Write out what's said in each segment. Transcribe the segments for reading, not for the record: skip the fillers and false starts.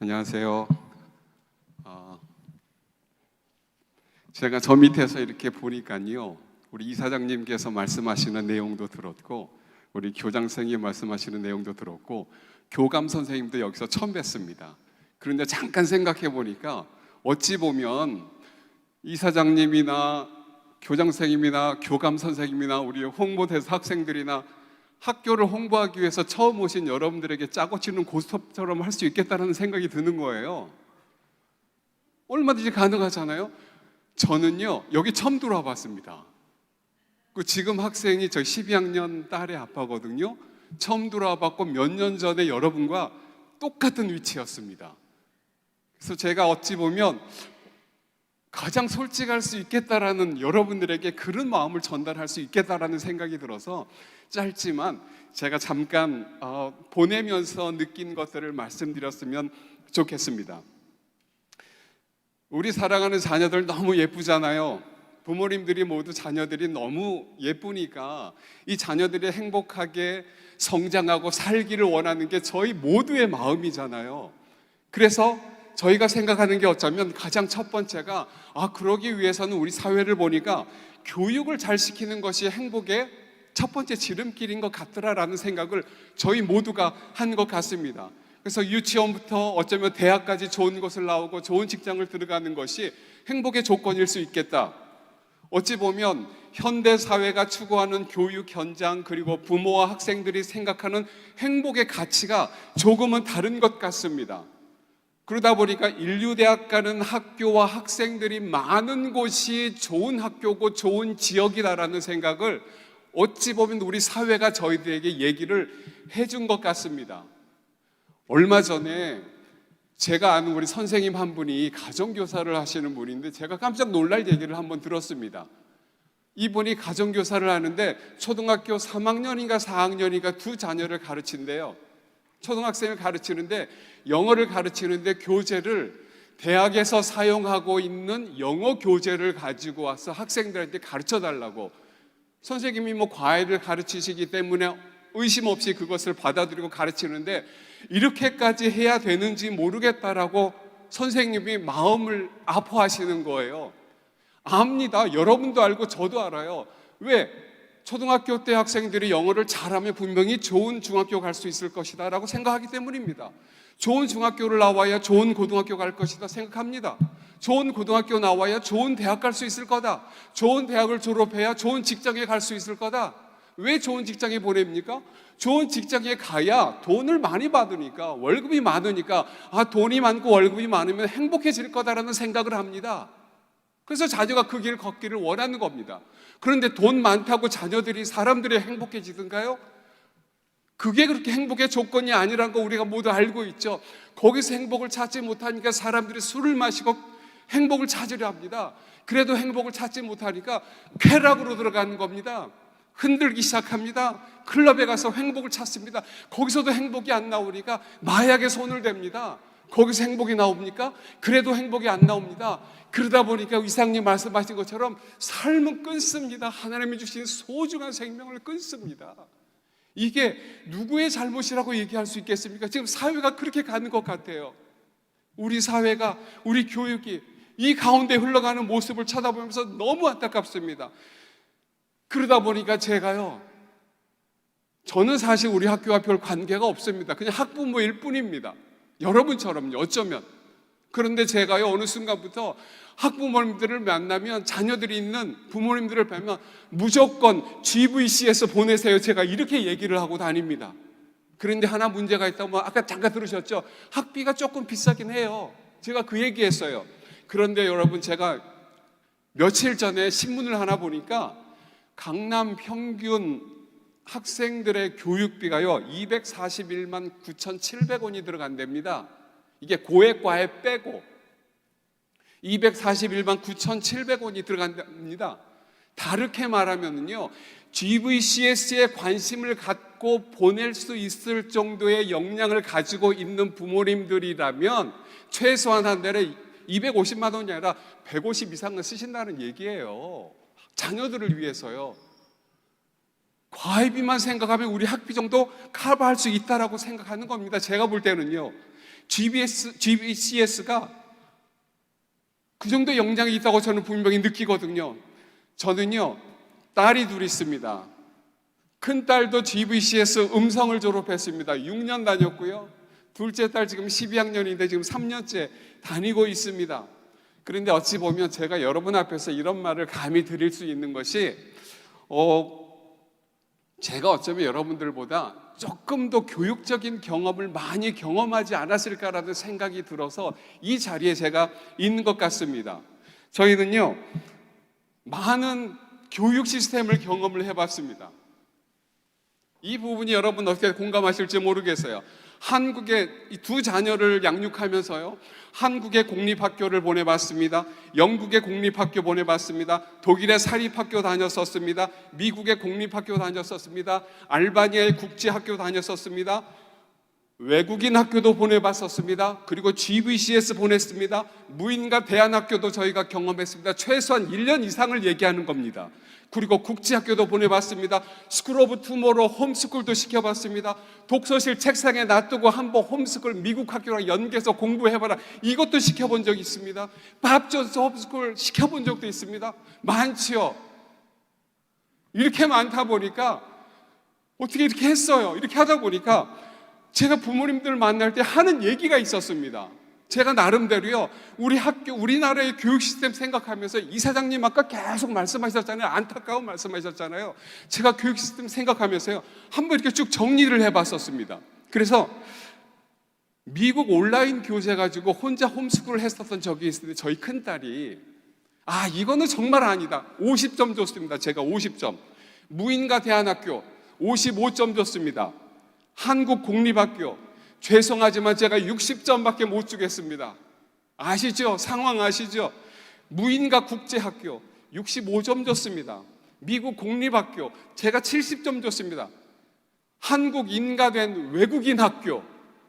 안녕하세요. 제가 저 밑에서 이렇게 보니까요, 우리 이사장님께서 말씀하시는 내용도 들었고, 우리 교장 선생님 말씀하시는 내용도 들었고, 교감 선생님도 여기서 처음 뵀습니다. 그런데 잠깐 생각해 보니까 어찌 보면 이사장님이나 교장 선생님이나 교감 선생님이나 우리 홍보대사 학생들이나 학교를 홍보하기 위해서 처음 오신 여러분들에게 짜고 치는 고스톱처럼 할 수 있겠다는 생각이 드는 거예요. 얼마든지 가능하잖아요. 저는요, 여기 처음 들어와 봤습니다. 지금 학생이 저 12학년 딸의 아빠거든요. 처음 들어와 봤고 몇 년 전에 여러분과 똑같은 위치였습니다. 그래서 제가 어찌 보면 가장 솔직할 수 있겠다라는, 여러분들에게 그런 마음을 전달할 수 있겠다라는 생각이 들어서 짧지만 제가 잠깐 보내면서 느낀 것들을 말씀드렸으면 좋겠습니다. 우리 사랑하는 자녀들 너무 예쁘잖아요. 부모님들이 모두 자녀들이 너무 예쁘니까 이 자녀들이 행복하게 성장하고 살기를 원하는 게 저희 모두의 마음이잖아요. 그래서 저희가 생각하는 게 어쩌면 가장 첫 번째가 그러기 위해서는 우리 사회를 보니까 교육을 잘 시키는 것이 행복의 첫 번째 지름길인 것 같더라라는 생각을 저희 모두가 한 것 같습니다. 그래서 유치원부터 어쩌면 대학까지 좋은 곳을 나오고 좋은 직장을 들어가는 것이 행복의 조건일 수 있겠다. 어찌 보면 현대 사회가 추구하는 교육 현장, 그리고 부모와 학생들이 생각하는 행복의 가치가 조금은 다른 것 같습니다. 그러다 보니까 인류대학 가는 학교와 학생들이 많은 곳이 좋은 학교고 좋은 지역이다라는 생각을 어찌 보면 우리 사회가 저희들에게 얘기를 해준 것 같습니다. 얼마 전에 제가 아는 우리 선생님 한 분이 가정교사를 하시는 분인데 제가 깜짝 놀랄 얘기를 한번 들었습니다. 이분이 가정교사를 하는데 초등학교 3학년인가 4학년인가 두 자녀를 가르친대요. 초등학생을 가르치는데, 영어를 가르치는데 교재를 대학에서 사용하고 있는 영어 교재를 가지고 와서 학생들한테 가르쳐 달라고. 선생님이 과외를 가르치시기 때문에 의심 없이 그것을 받아들이고 가르치는데 이렇게까지 해야 되는지 모르겠다라고 선생님이 마음을 아파하시는 거예요. 압니다. 여러분도 알고 저도 알아요. 왜? 초등학교 때 학생들이 영어를 잘하면 분명히 좋은 중학교 갈 수 있을 것이다 라고 생각하기 때문입니다. 좋은 중학교를 나와야 좋은 고등학교 갈 것이다 생각합니다. 좋은 고등학교 나와야 좋은 대학 갈 수 있을 거다. 좋은 대학을 졸업해야 좋은 직장에 갈 수 있을 거다. 왜 좋은 직장에 보냅니까? 좋은 직장에 가야 돈을 많이 받으니까, 월급이 많으니까, 돈이 많고 월급이 많으면 행복해질 거다라는 생각을 합니다. 그래서 자녀가 그 길을 걷기를 원하는 겁니다. 그런데 돈 많다고 자녀들이, 사람들이 행복해지던가요? 그게 그렇게 행복의 조건이 아니라는 거 우리가 모두 알고 있죠. 거기서 행복을 찾지 못하니까 사람들이 술을 마시고 행복을 찾으려 합니다. 그래도 행복을 찾지 못하니까 쾌락으로 들어가는 겁니다. 흔들기 시작합니다. 클럽에 가서 행복을 찾습니다. 거기서도 행복이 안 나오니까 마약에 손을 댑니다. 거기서 행복이 나옵니까? 그래도 행복이 안 나옵니다. 그러다 보니까 이사장님 말씀하신 것처럼 삶은 끊습니다. 하나님이 주신 소중한 생명을 끊습니다. 이게 누구의 잘못이라고 얘기할 수 있겠습니까? 지금 사회가 그렇게 가는 것 같아요. 우리 사회가, 우리 교육이 이 가운데 흘러가는 모습을 쳐다보면서 너무 안타깝습니다. 그러다 보니까 저는 사실 우리 학교와 별 관계가 없습니다. 그냥 학부모일 뿐입니다. 여러분처럼요, 어쩌면. 그런데 제가요, 어느 순간부터 학부모님들을 만나면, 자녀들이 있는 부모님들을 뵈면 무조건 GVC에서 보내세요, 제가 이렇게 얘기를 하고 다닙니다. 그런데 하나 문제가 있다고, 아까 잠깐 들으셨죠? 학비가 조금 비싸긴 해요. 제가 그 얘기했어요. 그런데 여러분, 제가 며칠 전에 신문을 하나 보니까 강남 평균 학생들의 교육비가요 241만 9,700원이 들어간답니다. 이게 고액 과외 빼고 241만 9,700원이 들어간답니다. 다르게 말하면요, GVCS에 관심을 갖고 보낼 수 있을 정도의 역량을 가지고 있는 부모님들이라면 최소한 한 달에 250만 원이 아니라 150 이상은 쓰신다는 얘기예요. 자녀들을 위해서요. 과외비만 생각하면 우리 학비 정도 커버할 수 있다라고 생각하는 겁니다. 제가 볼 때는요. GBCS가 그 정도 영향이 있다고 저는 분명히 느끼거든요. 저는요, 딸이 둘 있습니다. 큰딸도 GVCS 음성을 졸업했습니다. 6년 다녔고요. 둘째 딸 지금 12학년인데 지금 3년째 다니고 있습니다. 그런데 어찌 보면 제가 여러분 앞에서 이런 말을 감히 드릴 수 있는 것이 제가 어쩌면 여러분들보다 조금 더 교육적인 경험을 많이 경험하지 않았을까라는 생각이 들어서 이 자리에 제가 있는 것 같습니다. 저희는요, 많은 교육 시스템을 경험을 해봤습니다. 이 부분이 여러분 어떻게 공감하실지 모르겠어요. 한국의 두 자녀를 양육하면서요, 한국의 공립학교를 보내봤습니다. 영국의 공립학교 보내봤습니다. 독일의 사립학교 다녔었습니다. 미국의 공립학교 다녔었습니다. 알바니아의 국제학교 다녔었습니다. 외국인 학교도 보내봤었습니다. 그리고 GVCS 보냈습니다. 무인가 대안학교도 저희가 경험했습니다. 최소한 1년 이상을 얘기하는 겁니다. 그리고 국제학교도 보내봤습니다. 스쿨 오브 투모로우 홈스쿨도 시켜봤습니다. 독서실 책상에 놔두고 한번 홈스쿨 미국 학교랑 연계해서 공부해봐라, 이것도 시켜본 적이 있습니다. 밥 존스 홈스쿨 시켜본 적도 있습니다. 많지요. 이렇게 많다 보니까 어떻게 이렇게 했어요. 이렇게 하다 보니까 제가 부모님들 만날 때 하는 얘기가 있었습니다. 제가 나름대로요, 우리 학교, 우리나라의 교육 시스템 생각하면서 이사장님 아까 계속 말씀하셨잖아요. 안타까운 말씀하셨잖아요. 제가 교육 시스템 생각하면서요, 한번 이렇게 쭉 정리를 해봤었습니다. 그래서 미국 온라인 교재 가지고 혼자 홈스쿨을 했었던 적이 있는데 저희 큰딸이 이거는 정말 아니다, 50점 줬습니다. 제가 50점. 무인가 대안학교 55점 줬습니다. 한국 공립학교 죄송하지만 제가 60점밖에 못 주겠습니다. 아시죠? 상황 아시죠? 무인가 국제학교 65점 줬습니다. 미국 공립학교 제가 70점 줬습니다. 한국 인가된 외국인 학교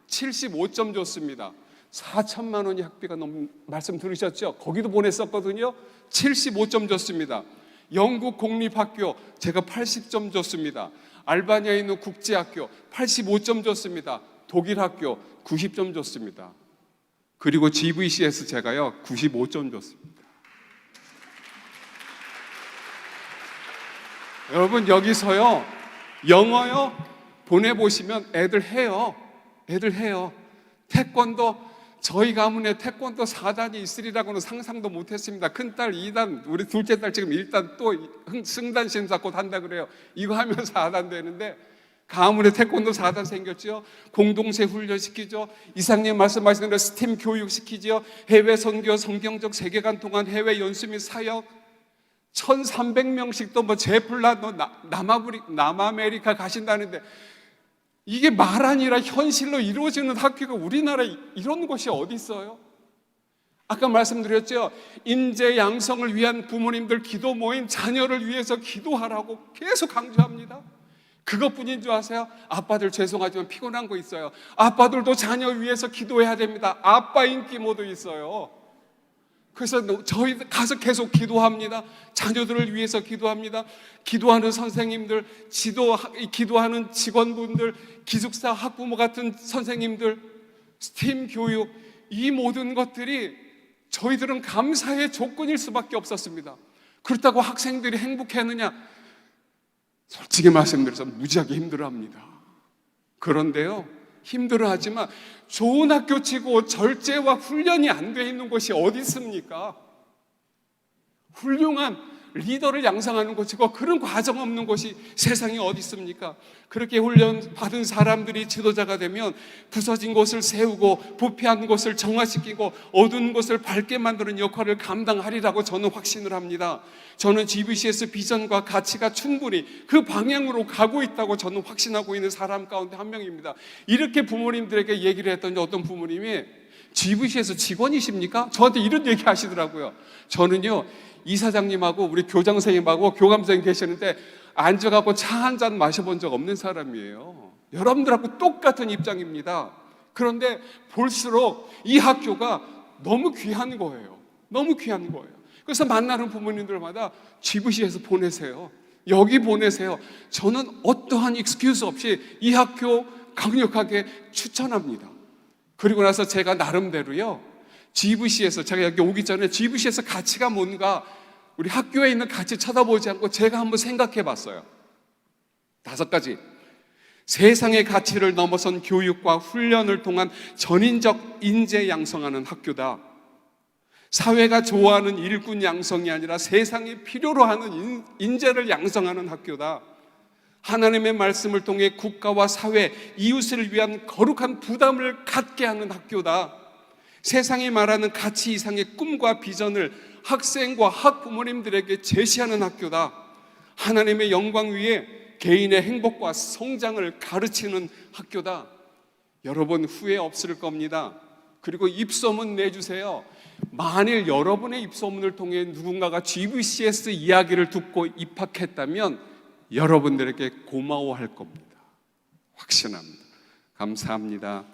75점 줬습니다. 4천만 원이 학비가 너무, 말씀 들으셨죠? 거기도 보냈었거든요. 75점 줬습니다. 영국 공립학교 제가 80점 줬습니다. 알바니아에 있는 국제학교 85점 줬습니다. 독일 학교 90점 줬습니다. 그리고 GVCS 제가요 95점 줬습니다. 여러분 여기서요 영어요 보내보시면 애들 해요. 애들 해요. 태권도, 저희 가문에 태권도 4단이 있으리라고는 상상도 못했습니다. 큰딸 2단, 우리 둘째 딸 지금 1단 또 승단 심사 곧 한다 그래요. 이거 하면 4단 되는데 가문에 태권도 4단 생겼죠. 공동체 훈련 시키죠. 이상님 말씀하시는 대로 스팀 교육 시키죠. 해외 선교, 성경적 세계관 통한 해외 연수 및 사역 1,300명씩 또 뭐 제플라 남아메리카 가신다는데 이게 말 아니라 현실로 이루어지는 학교가 우리나라에 이런 곳이 어디 있어요? 아까 말씀드렸죠. 인재 양성을 위한 부모님들 기도 모임, 자녀를 위해서 기도하라고 계속 강조합니다. 그것뿐인 줄 아세요? 아빠들 죄송하지만 피곤한 거 있어요. 아빠들도 자녀 위해서 기도해야 됩니다. 아빠 인기 모두 있어요. 그래서 저희 가서 계속 기도합니다. 자녀들을 위해서 기도합니다. 기도하는 선생님들, 기도하는 직원분들, 기숙사 학부모 같은 선생님들, 스팀 교육, 이 모든 것들이 저희들은 감사의 조건일 수밖에 없었습니다. 그렇다고 학생들이 행복했느냐? 솔직히 말씀드려서 무지하게 힘들어합니다. 그런데요, 힘들어하지만 좋은 학교 치고 절제와 훈련이 안 돼 있는 곳이 어디 있습니까? 훌륭한 리더를 양성하는 곳이고 그런 과정 없는 곳이 세상에 어디 있습니까? 그렇게 훈련 받은 사람들이 지도자가 되면 부서진 곳을 세우고 부패한 곳을 정화시키고 어두운 곳을 밝게 만드는 역할을 감당하리라고 저는 확신을 합니다. 저는 GVCS 비전과 가치가 충분히 그 방향으로 가고 있다고 저는 확신하고 있는 사람 가운데 한 명입니다. 이렇게 부모님들에게 얘기를 했더니 어떤 부모님이 GVCS 직원이십니까? 저한테 이런 얘기 하시더라고요. 저는요, 이사장님하고 우리 교장 선생님하고 교감 선생님 계시는데 앉아갖고 차 한 잔 마셔본 적 없는 사람이에요. 여러분들하고 똑같은 입장입니다. 그런데 볼수록 이 학교가 너무 귀한 거예요. 너무 귀한 거예요. 그래서 만나는 부모님들마다 GVC에서 보내세요. 여기 보내세요. 저는 어떠한 익스큐즈 없이 이 학교 강력하게 추천합니다. 그리고 나서 제가 나름대로요, GVC에서, 제가 여기 오기 전에 GVC에서 가치가 뭔가 우리 학교에 있는 가치 쳐다보지 않고 제가 한번 생각해 봤어요. 5가지. 세상의 가치를 넘어선 교육과 훈련을 통한 전인적 인재 양성하는 학교다. 사회가 좋아하는 일꾼 양성이 아니라 세상이 필요로 하는 인재를 양성하는 학교다. 하나님의 말씀을 통해 국가와 사회, 이웃을 위한 거룩한 부담을 갖게 하는 학교다. 세상이 말하는 가치 이상의 꿈과 비전을 학생과 학부모님들에게 제시하는 학교다. 하나님의 영광 위에 개인의 행복과 성장을 가르치는 학교다. 여러분 후회 없을 겁니다. 그리고 입소문 내주세요. 만일 여러분의 입소문을 통해 누군가가 GVCS 이야기를 듣고 입학했다면 여러분들에게 고마워할 겁니다. 확신합니다. 감사합니다.